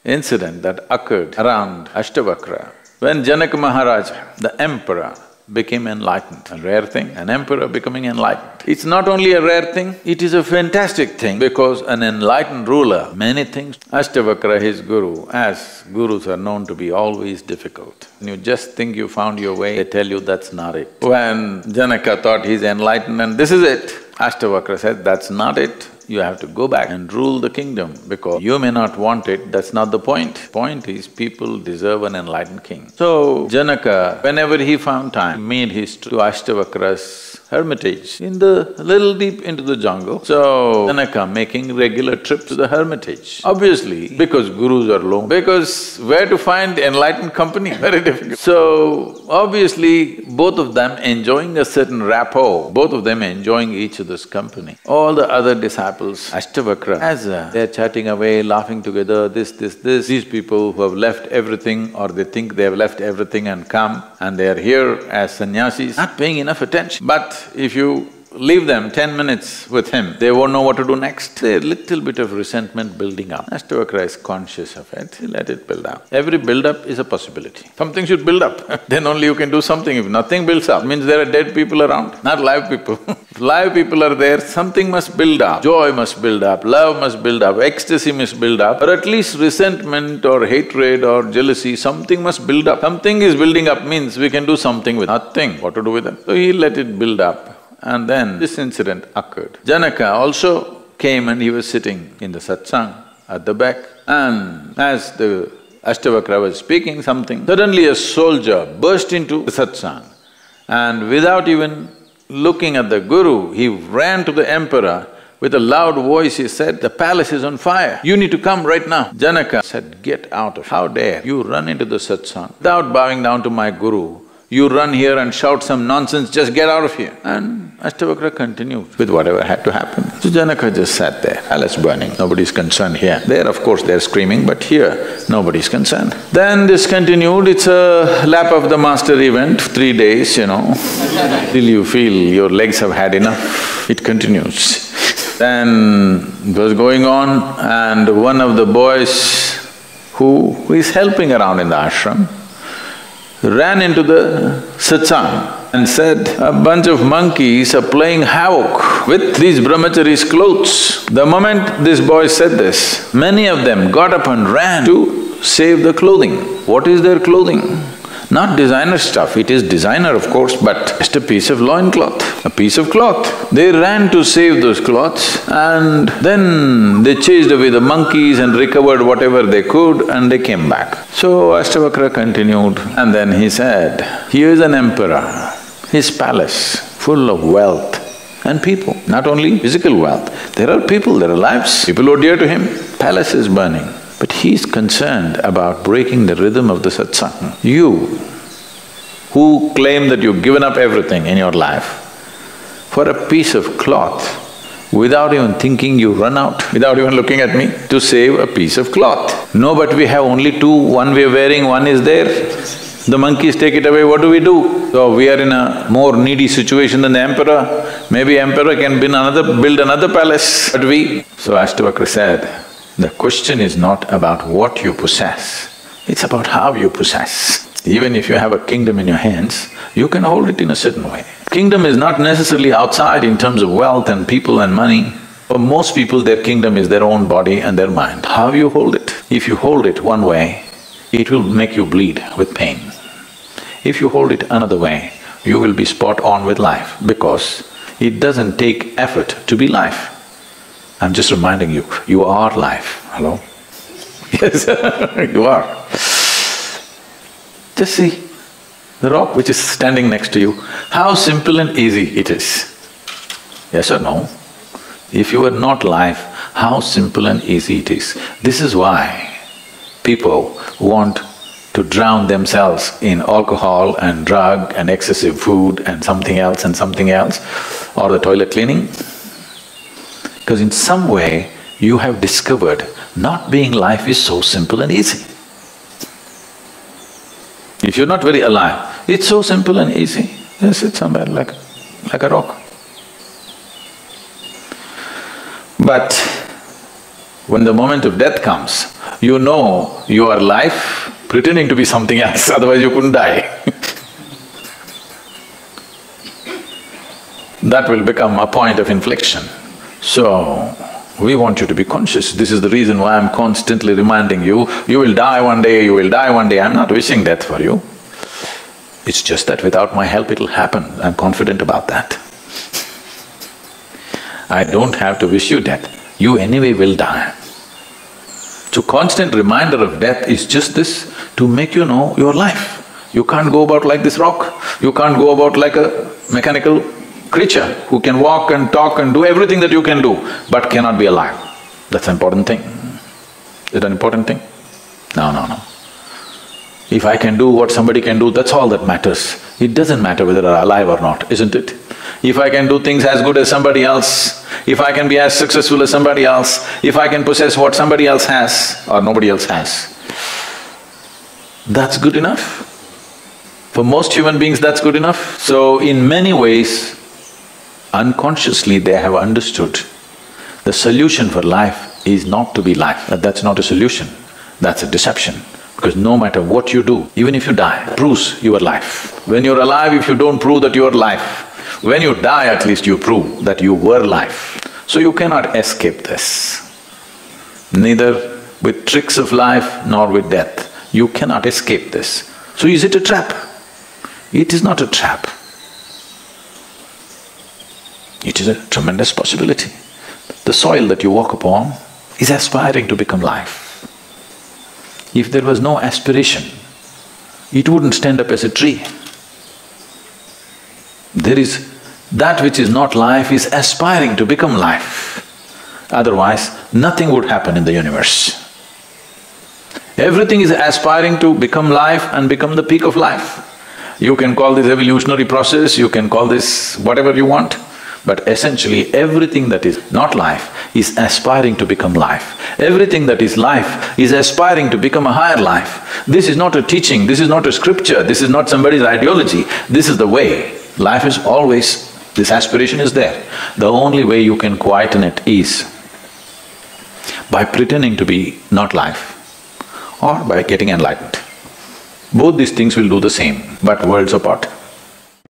incident that occurred around Ashtavakra. When Janaka Maharaja, the emperor, became enlightened, a rare thing, an emperor becoming enlightened. It's not only a rare thing, it is a fantastic thing because an enlightened ruler, many things… Ashtavakra, his guru, as gurus are known to be always difficult. When you just think you found your way, they tell you that's not it. When Janaka thought he's enlightened and this is it, Ashtavakra said, that's not it. You have to go back and rule the kingdom because you may not want it, that's not the point. Point is, people deserve an enlightened king. So, Janaka, whenever he found time, made his to Ashtavakra's hermitage in the… little deep into the jungle. So, Janaka making regular trips to the hermitage. Obviously, because gurus are low, because where to find enlightened company? Very difficult. So, obviously, both of them enjoying a certain rapport, both of them enjoying each other's company. All the other disciples, Ashtavakra, as they're chatting away, laughing together, this, these people who have left everything or they think they have left everything and come and they are here as sannyasis, not paying enough attention. But if you leave them 10 minutes with him, they won't know what to do next. A little bit of resentment building up. Ashtavakra is conscious of it, he let it build up. Every build-up is a possibility. Something should build up, then only you can do something. If nothing builds up, means there are dead people around, not live people. If live people are there, something must build up. Joy must build up, love must build up, ecstasy must build up, or at least resentment or hatred or jealousy, something must build up. Something is building up means we can do something with nothing. What to do with them? So he let it build up. And then this incident occurred. Janaka also came and he was sitting in the satsang at the back, and as the Ashtavakra was speaking something, suddenly a soldier burst into the satsang and without even looking at the guru, he ran to the emperor. With a loud voice he said, "The palace is on fire, you need to come right now." Janaka said, "Get out of… how dare you run into the satsang without bowing down to my guru? You run here and shout some nonsense, just get out of here." And Ashtavakra continued with whatever had to happen. So Janaka just sat there, palace burning, nobody's concerned here. There, of course, they're screaming, but here, nobody's concerned. Then this continued, it's a lap of the master event, 3 days, till you feel your legs have had enough, it continues. Then it was going on and one of the boys who is helping around in the ashram ran into the satsang and said, "A bunch of monkeys are playing havoc with these brahmacharis' clothes." The moment this boy said this, many of them got up and ran to save the clothing. What is their clothing? Not designer stuff, it is designer of course, but just a piece of loincloth, a piece of cloth. They ran to save those cloths and then they chased away the monkeys and recovered whatever they could and they came back. So Ashtavakra continued and then he said, "Here's an emperor, his palace full of wealth and people, not only physical wealth, there are people, there are lives, people who are dear to him, palace is burning. But he's concerned about breaking the rhythm of the satsang. You, who claim that you've given up everything in your life, for a piece of cloth, without even thinking you run out, without even looking at me, to save a piece of cloth. No, but we have only two, one we are wearing, one is there. The monkeys take it away, what do we do? So we are in a more needy situation than the emperor. Maybe emperor can build another palace, but we… So Ashtavakra said, the question is not about what you possess, it's about how you possess. Even if you have a kingdom in your hands, you can hold it in a certain way. Kingdom is not necessarily outside in terms of wealth and people and money. For most people, their kingdom is their own body and their mind. How you hold it? If you hold it one way, it will make you bleed with pain. If you hold it another way, you will be spot on with life because it doesn't take effort to be life. I'm just reminding you, you are life, hello? Yes, you are. Just see the rock which is standing next to you, how simple and easy it is. Yes or no? If you are not life, how simple and easy it is. This is why people want to drown themselves in alcohol and drug and excessive food and something else, or the toilet cleaning. Because in some way, you have discovered not being life is so simple and easy. If you're not very alive, it's so simple and easy. Just sit somewhere like a rock. But when the moment of death comes, You know you are life pretending to be something else, otherwise you couldn't die. That will become a point of inflection. So, we want you to be conscious. This is the reason why I'm constantly reminding you, you will die one day, you will die one day. I'm not wishing death for you. It's just that without my help it'll happen. I'm confident about that. I don't have to wish you death. You anyway will die. So constant reminder of death is just this, to make you know your life. You can't go about like this rock. You can't go about like a mechanical creature who can walk and talk and do everything that you can do, but cannot be alive. That's an important thing. Is it an important thing? No, no, no. If I can do what somebody can do, that's all that matters. It doesn't matter whether I'm alive or not, isn't it? If I can do things as good as somebody else, if I can be as successful as somebody else, if I can possess what somebody else has or nobody else has, that's good enough. For most human beings, that's good enough. So in many ways, unconsciously they have understood the solution for life is not to be life. That's not a solution, that's a deception. Because no matter what you do, even if you die, proves your life. When you're alive, if you don't prove that you're life, when you die at least you prove that you were life. So you cannot escape this. Neither with tricks of life nor with death. You cannot escape this. So is it a trap? It is not a trap. It is a tremendous possibility. The soil that you walk upon is aspiring to become life. If there was no aspiration, it wouldn't stand up as a tree. There is… that which is not life is aspiring to become life. Otherwise, nothing would happen in the universe. Everything is aspiring to become life and become the peak of life. You can call this evolutionary process, you can call this whatever you want, but essentially everything that is not life is aspiring to become life. Everything that is life is aspiring to become a higher life. This is not a teaching, this is not a scripture, this is not somebody's ideology, this is the way. Life is always… this aspiration is there. The only way you can quieten it is by pretending to be not life or by getting enlightened. Both these things will do the same, but worlds apart.